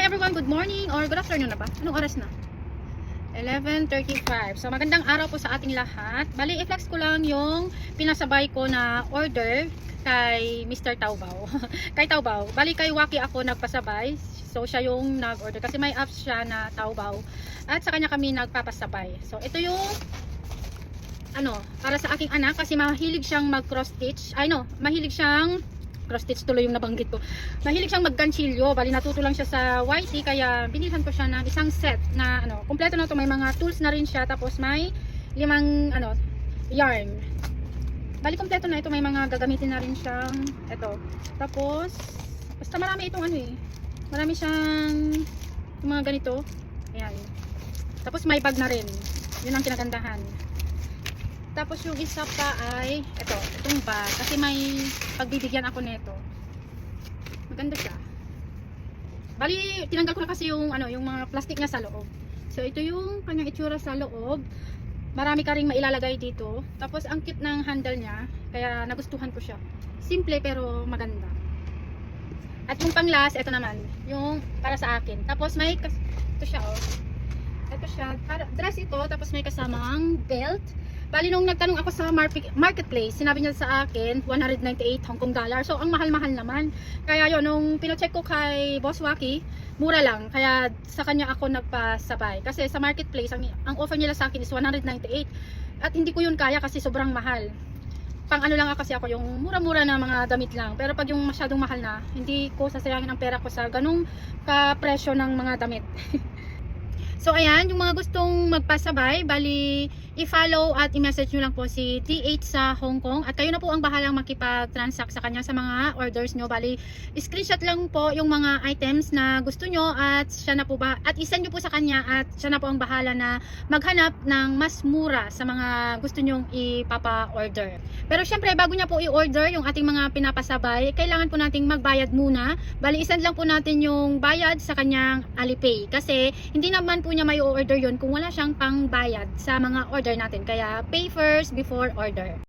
everyone, good morning or good afternoon na ba? Anong oras na? 11:35. So magandang araw po sa ating lahat. Bali, i-flex ko lang yung pinasabay ko na order kay Mr. Taobao. Kay Taobao. Bali, kay Waki ako nagpasabay. So siya yung nag-order kasi may apps siya na Taobao. At sa kanya kami nagpapasabay. So ito yung para sa aking anak kasi mahilig siyang mag-cross stitch. Mahilig siyang cross stitch tuloy yung nabanggit ko. Mahilig siyang mag-ganchilyo. Bali natuto lang siya sa YT kaya binilhan ko siya ng isang set na kompleto na to, may mga tools na rin siya tapos may 5 yarn. Bali kompleto na ito, may mga gagamitin na rin siyang ito. Tapos basta marami itong marami siyang yung mga ganito. Ayan. Tapos may bag na rin. Yun ang kinagandahan. Tapos yung isa pa ay itong bag kasi may pagbibigyan ako nito. Maganda siya. Bali tinanggal ko na kasi yung yung mga plastic niya sa loob. So ito yung kanyang itsura sa loob. Marami ka ring mailalagay dito. Tapos ang cute ng handle niya kaya nagustuhan ko siya. Simple pero maganda. At yung pang last, ito naman, yung para sa akin. Tapos may ito siya Ito siya, dress ito tapos may kasamang belt. Bali nung nagtanong ako sa marketplace, sinabi niya sa akin 198 Hong Kong dollar. So ang mahal-mahal naman. Kaya yun, nung pino-check ko kay Boss Waki, mura lang. Kaya sa kanya ako nagpasabay. Kasi sa marketplace, ang offer nila sa akin is 198. At hindi ko yun kaya kasi sobrang mahal. Pang lang kasi ako, yung mura-mura na mga damit lang. Pero pag yung masyadong mahal na, hindi ko sasayangin ang pera ko sa ganung ka-presyo ng mga damit. So ayan, yung mga gustong magpasabay, bali i-follow at i-message nyo lang po si T8 sa Hong Kong at kayo na po ang bahalang makipag-transact sa kanya sa mga orders nyo. Bali, screenshot lang po yung mga items na gusto nyo at siya na po at isend nyo po sa kanya at siya na po ang bahala na maghanap ng mas mura sa mga gusto nyong ipapa-order. Pero syempre, bago niya po i-order yung ating mga pinapasabay, kailangan po nating magbayad muna. Bali, isend lang po natin yung bayad sa kanyang Alipay kasi hindi naman po niya may order yon kung wala siyang pangbayad sa mga order natin. Kaya pay first before order.